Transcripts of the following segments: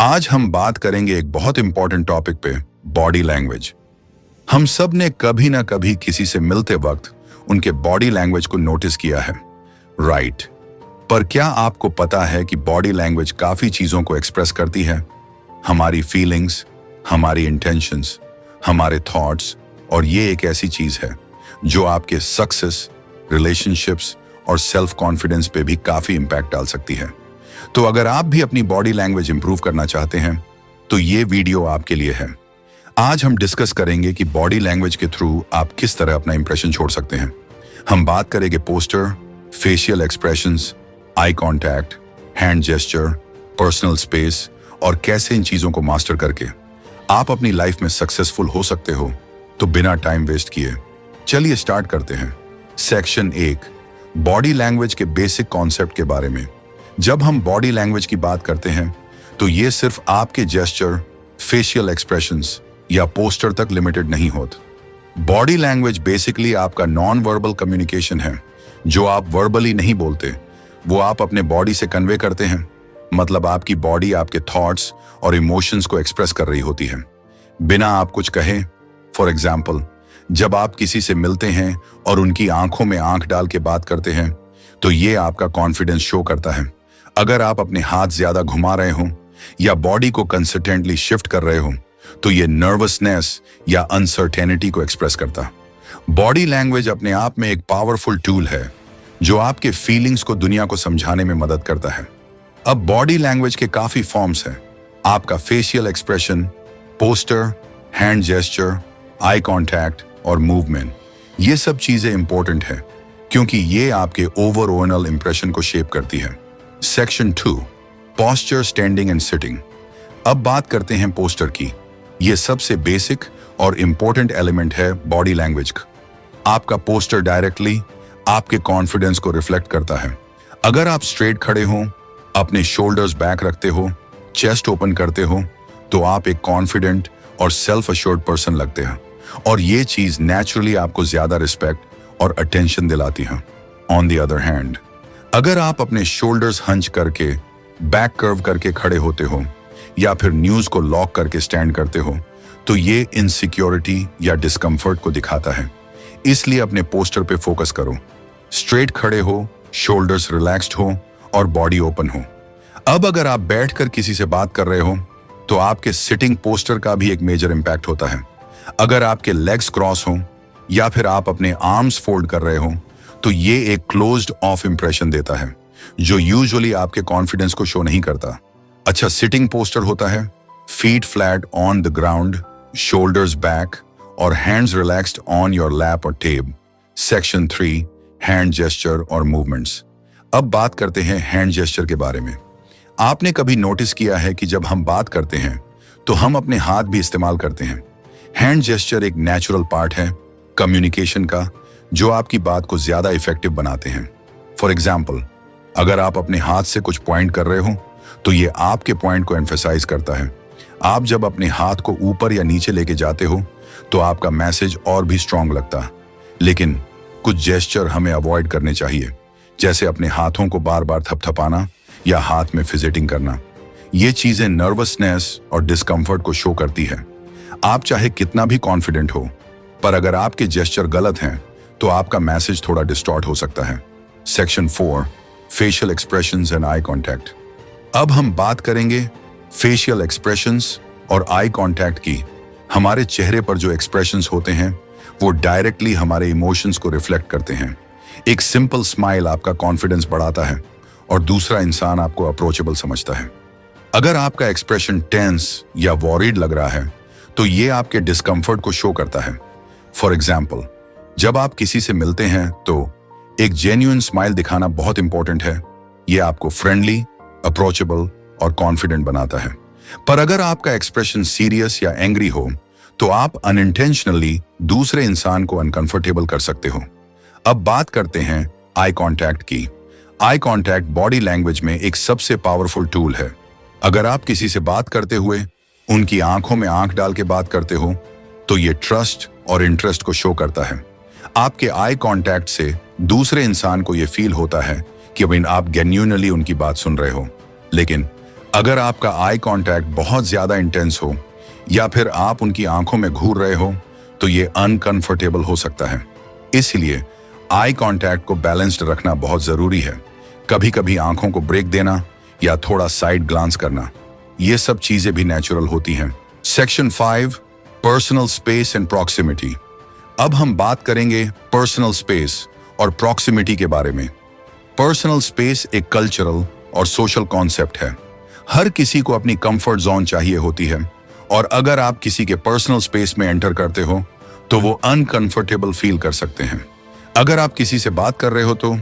आज हम बात करेंगे एक बहुत इंपॉर्टेंट टॉपिक पे, बॉडी लैंग्वेज। हम सब ने कभी ना कभी किसी से मिलते वक्त उनके बॉडी लैंग्वेज को नोटिस किया है, राइट? पर क्या आपको पता है कि बॉडी लैंग्वेज काफी चीजों को एक्सप्रेस करती है? हमारी फीलिंग्स, हमारी इंटेंशंस, हमारे थॉट्स, और ये एक ऐसी चीज है जो आपके सक्सेस, रिलेशनशिप्स और सेल्फ कॉन्फिडेंस पे भी काफी इंपैक्ट डाल सकती है। तो अगर आप भी अपनी बॉडी लैंग्वेज इंप्रूव करना चाहते हैं तो ये वीडियो आपके लिए है। आज हम डिस्कस करेंगे कि बॉडी लैंग्वेज के थ्रू आप किस तरह अपना इंप्रेशन छोड़ सकते हैं। हम बात करेंगे poster, facial expressions, eye contact, hand gesture, personal space और कैसे इन चीजों को मास्टर करके आप अपनी लाइफ में सक्सेसफुल हो सकते हो। तो बिना टाइम वेस्ट किए चलिए स्टार्ट करते हैं। सेक्शन 1, बॉडी लैंग्वेज के बेसिक कॉन्सेप्ट के बारे में। जब हम बॉडी लैंग्वेज की बात करते हैं तो ये सिर्फ आपके जेस्चर, फेशियल एक्सप्रेशंस या पोस्टर तक लिमिटेड नहीं होता। बॉडी लैंग्वेज बेसिकली आपका नॉन वर्बल कम्युनिकेशन है। जो आप वर्बली नहीं बोलते वो आप अपने बॉडी से कन्वे करते हैं। मतलब आपकी बॉडी आपके थॉट्स और इमोशंस को एक्सप्रेस कर रही होती है बिना आप कुछ कहे। फॉर एग्जाम्पल, जब आप किसी से मिलते हैं और उनकी आंखों में आंख डाल के बात करते हैं तो ये आपका कॉन्फिडेंस शो करता है। अगर आप अपने हाथ ज्यादा घुमा रहे हो या बॉडी को कंसिस्टेंटली शिफ्ट कर रहे हो तो ये नर्वसनेस या अनसर्टेनिटी को एक्सप्रेस करता। बॉडी लैंग्वेज अपने आप में एक पावरफुल टूल है जो आपके फीलिंग्स को दुनिया को समझाने में मदद करता है। अब बॉडी लैंग्वेज के काफी फॉर्म्स हैं। आपका facial expression, poster, hand gesture, eye contact और मूवमेंट, ये सब चीजें इंपॉर्टेंट है क्योंकि ये आपके ओवरऑल इंप्रेशन को शेप करती है। Section 2, posture, standing and sitting. अब बात करते हैं पोस्टर की। ये सबसे बेसिक और इंपॉर्टेंट एलिमेंट है बॉडी लैंग्वेज का। आपका पोस्टर डायरेक्टली आपके कॉन्फिडेंस को रिफ्लेक्ट करता है। अगर आप स्ट्रेट खड़े हो, अपने शोल्डर्स बैक रखते हो, चेस्ट ओपन करते हो तो आप एक कॉन्फिडेंट और सेल्फ अश्योर्ड पर्सन लगते हैं और ये चीज नेचुरली आपको ज्यादा रिस्पेक्ट और अटेंशन दिलाती है। ऑन द अदर हैंड, अगर आप अपने शोल्डर्स हंच करके, बैक कर्व करके खड़े होते हो या फिर न्यूज को लॉक करके स्टैंड करते हो तो ये इनसिक्योरिटी या डिस्कम्फर्ट को दिखाता है। इसलिए अपने पोस्टर पे फोकस करो। स्ट्रेट खड़े हो, शोल्डर्स रिलैक्स्ड हो और बॉडी ओपन हो। अब अगर आप बैठकर किसी से बात कर रहे हो तो आपके सिटिंग पोस्टर का भी एक मेजर इंपैक्ट होता है। अगर आपके लेग्स क्रॉस हो या फिर आप अपने आर्म्स फोल्ड कर रहे हो तो ये एक क्लोज्ड ऑफ इंप्रेशन देता है जो यूजुअली आपके कॉन्फिडेंस को शो नहीं करता। अच्छा, सिटिंग पोस्टर होता है feet flat on the ground, shoulders back और hands relaxed on your lap और टेब। सेक्शन 3, हैंड जेस्चर और मूवमेंट्स। अब बात करते हैं हैंड जेस्चर के बारे में। आपने कभी नोटिस किया है कि जब हम बात करते हैं तो हम अपने हाथ भी इस्तेमाल करते हैं। हैंड जेस्चर एक नेचुरल पार्ट है कम्युनिकेशन का जो आपकी बात को ज्यादा इफेक्टिव बनाते हैं। फॉर एग्जाम्पल, अगर आप अपने हाथ से कुछ पॉइंट कर रहे हो तो ये आपके पॉइंट को एम्फेसाइज करता है। आप जब अपने हाथ को ऊपर या नीचे लेके जाते हो तो आपका मैसेज और भी स्ट्रांग लगता। लेकिन कुछ जेस्चर हमें अवॉइड करने चाहिए, जैसे अपने हाथों को बार बार थपथपाना या हाथ में फिजिटिंग करना। ये चीजें नर्वसनेस और डिस्कम्फर्ट को शो करती है। आप चाहे कितना भी कॉन्फिडेंट हो, पर अगर आपके जेस्चर गलत हैं तो आपका मैसेज थोड़ा डिस्टॉर्ट हो सकता है। Section 4, facial expressions and eye contact. अब हम बात करेंगे फेशियल एक्सप्रेशंस और आई कांटेक्ट की। हमारे चेहरे पर जो एक्सप्रेशंस होते हैं वो डायरेक्टली हमारे इमोशंस को रिफ्लेक्ट करते हैं। एक सिंपल स्माइल आपका कॉन्फिडेंस बढ़ाता है और दूसरा इंसान आपको अप्रोचेबल समझता है। अगर आपका एक्सप्रेशन टेंस या वॉरिड लग रहा है तो ये आपके डिस्कम्फर्ट को शो करता है। फॉर एग्जाम्पल, जब आप किसी से मिलते हैं तो एक जेन्युइन स्माइल दिखाना बहुत इंपॉर्टेंट है। ये आपको फ्रेंडली, अप्रोचेबल और कॉन्फिडेंट बनाता है। पर अगर आपका एक्सप्रेशन सीरियस या एंग्री हो तो आप अनइंटेंशनली दूसरे इंसान को अनकंफर्टेबल कर सकते हो। अब बात करते हैं आई कांटेक्ट की। आई कांटेक्ट बॉडी लैंग्वेज में एक सबसे पावरफुल टूल है। अगर आप किसी से बात करते हुए उनकी आंखों में आंख डाल के बात करते हो तो ये ट्रस्ट और इंटरेस्ट को शो करता है। आपके आई कांटेक्ट से दूसरे इंसान को ये फील होता है कि आप जेन्युइनली उनकी बात सुन रहे हो। लेकिन अगर आपका आई कांटेक्ट बहुत ज्यादा इंटेंस हो या फिर आप उनकी आंखों में घूर रहे हो तो ये अनकंफर्टेबल हो सकता है। इसलिए आई कांटेक्ट को बैलेंस्ड रखना बहुत जरूरी है। कभी कभी आंखों को ब्रेक देना या थोड़ा साइड ग्लांस करना, ये सब चीजें भी नेचुरल होती हैं। Section 5, personal space and proximity. अब हम बात करेंगे पर्सनल स्पेस और प्रॉक्सिमिटी के बारे में। पर्सनल स्पेस एक कल्चरल और सोशल कॉन्सेप्ट है। हर किसी को अपनी कंफर्ट जोन चाहिए होती है, और अगर आप किसी के पर्सनल स्पेस में एंटर करते हो तो वो अनकंफर्टेबल फील कर सकते हैं। अगर आप किसी से बात कर रहे हो तो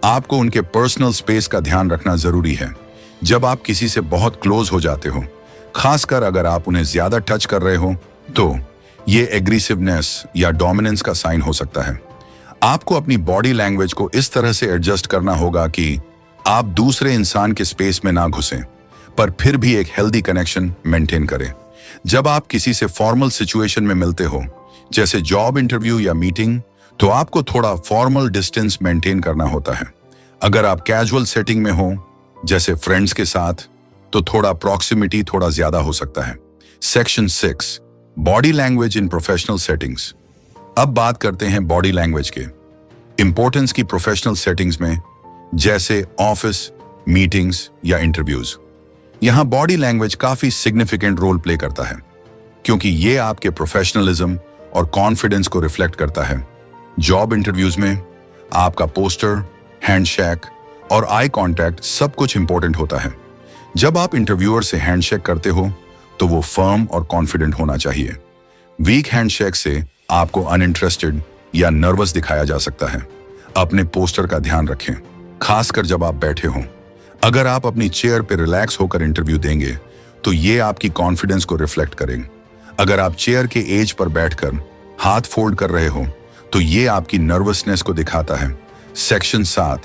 आपको उनके पर्सनल स्पेस का ध्यान रखना जरूरी है। जब आप किसी से बहुत क्लोज हो जाते हो, खासकर अगर आप उन्हें ज्यादा टच कर रहे हो, तो ये एग्रेसिवनेस या डोमिनेंस का साइन हो सकता है। आपको अपनी बॉडी लैंग्वेज को इस तरह से एडजस्ट करना होगा कि आप दूसरे इंसान के स्पेस में ना घुसें, पर फिर भी एक हेल्दी कनेक्शन मेंटेन करें। जब आप किसी से फॉर्मल सिचुएशन में मिलते हो, जैसे जॉब इंटरव्यू या मीटिंग, तो आपको थोड़ा फॉर्मल डिस्टेंस मेंटेन करना होता है। अगर आप कैजुअल सेटिंग में हो, जैसे फ्रेंड्स के साथ, तो थोड़ा प्रॉक्सिमिटी थोड़ा ज्यादा हो सकता है। Section 6, body language in professional settings. अब बात करते हैं बॉडी लैंग्वेज के इंपॉर्टेंस की प्रोफेशनल सेटिंग्स में, जैसे ऑफिस, मीटिंग्स या इंटरव्यूज। यहां बॉडी लैंग्वेज काफी सिग्निफिकेंट रोल प्ले करता है, क्योंकि ये आपके प्रोफेशनलिज्म और कॉन्फिडेंस को रिफ्लेक्ट करता है। जॉब इंटरव्यूज में आपका पोस्टर, हैंडशेक और आई कांटेक्ट सब कुछ इंपॉर्टेंट होता है। जब आप इंटरव्यूअर से हैंडशेक करते हो तो वो फर्म और कॉन्फिडेंट होना चाहिए। वीक हैंडशेक से आपको अनइंटरेस्टेड या नर्वस दिखाया जा सकता है। अपने पोस्टर का ध्यान रखें, खासकर जब आप बैठे हों। अगर आप अपनी चेयर पर रिलैक्स होकर इंटरव्यू देंगे तो ये आपकी कॉन्फिडेंस को रिफ्लेक्ट करेंगे। अगर आप चेयर के एज पर बैठकर हाथ फोल्ड कर रहे हो तो ये आपकी नर्वसनेस को दिखाता है। Section 7,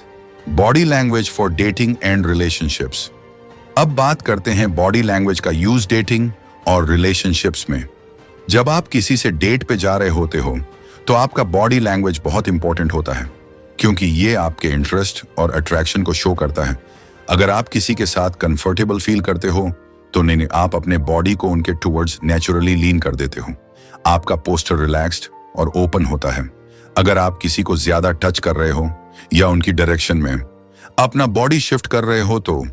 body language for dating and relationships. अब बात करते हैं बॉडी लैंग्वेज का यूज डेटिंग और रिलेशनशिप्स में। जब आप किसी से डेट पे जा रहे होते हो तो आपका बॉडी लैंग्वेज बहुत इंपॉर्टेंट होता है, क्योंकि ये आपके इंटरेस्ट और अट्रैक्शन को शो करता है। अगर आप किसी के साथ कंफर्टेबल फील करते हो तो नहीं, आप अपने बॉडी को उनके टुवर्ड्स नेचुरली लीन कर देते हो। आपका पोस्टर रिलैक्स्ड और ओपन होता है। अगर आप किसी को ज्यादा टच कर रहे हो या उनकी डायरेक्शन में अपना बॉडी शिफ्ट कर रहे हो तो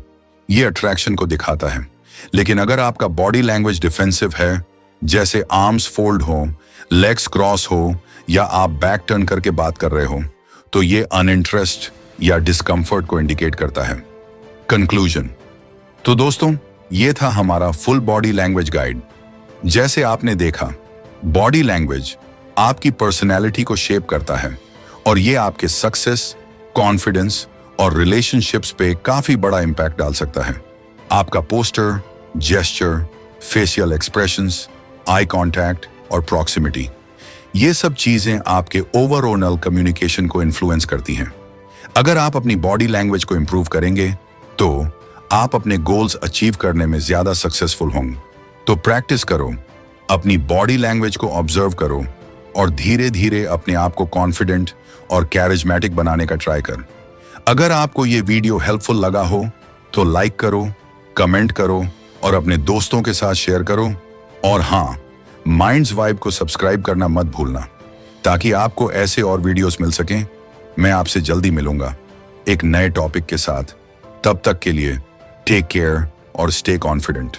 ये अट्रैक्शन को दिखाता है। लेकिन अगर आपका बॉडी लैंग्वेज डिफेंसिव है, जैसे आर्म्स फोल्ड हो, लेग्स क्रॉस हो या आप बैक टर्न करके बात कर रहे हो, तो ये अनइंटरेस्ट या डिस्कंफर्ट को इंडिकेट करता है। कंक्लूजन। तो दोस्तों, ये था हमारा फुल बॉडी लैंग्वेज गाइड। जैसे आपने देखा, बॉडी लैंग्वेज आपकी पर्सनैलिटी को शेप करता है और ये आपके सक्सेस, कॉन्फिडेंस और रिलेशनशिप्स पे काफी बड़ा इंपैक्ट डाल सकता है। आपका poster, gesture, facial expressions, eye contact और प्रॉक्सिमिटी, ये सब चीजें आपके ओवरऑल कम्युनिकेशन को इन्फ्लुएंस करती हैं। अगर आप अपनी बॉडी लैंग्वेज को इंप्रूव करेंगे तो आप अपने गोल्स अचीव करने में ज्यादा सक्सेसफुल होंगे। तो प्रैक्टिस करो, अपनी बॉडी लैंग्वेज को ऑब्जर्व करो और धीरे धीरे अपने आप को कॉन्फिडेंट और कैरिज्मेटिक बनाने का ट्राई कर। अगर आपको ये वीडियो हेल्पफुल लगा हो तो लाइक करो, कमेंट करो और अपने दोस्तों के साथ शेयर करो। और हाँ, माइंड्स वाइब को सब्सक्राइब करना मत भूलना, ताकि आपको ऐसे और वीडियोस मिल सकें। मैं आपसे जल्दी मिलूंगा एक नए टॉपिक के साथ। तब तक के लिए टेक केयर और स्टे कॉन्फिडेंट।